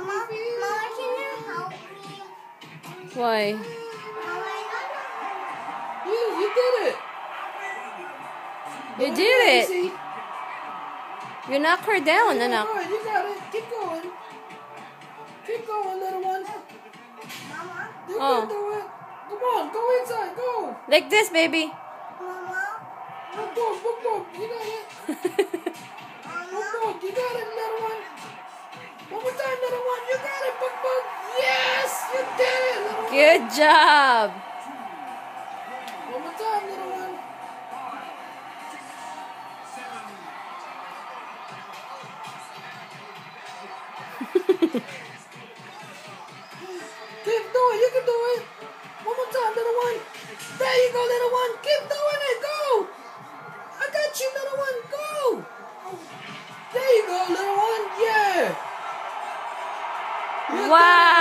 Mama, can you help me? Why? You did it. You did it. You knocked her down, Yeah, Anak. good. You got it. Keep going. Keep going, little one. Mama? You Oh. can do it. Come on, go inside. Go. Like this, baby. Mama? Book, you got it. Book, you got it, little one. One more time, little one. You got it, book. Yes, you did it, little one. Good job. One more time, little one. Keep doing. You can do it. One more time, little one. There you go, little one. Keep doing it. Go. I got you, little one. Go. There you go, little one. Yeah. Wow.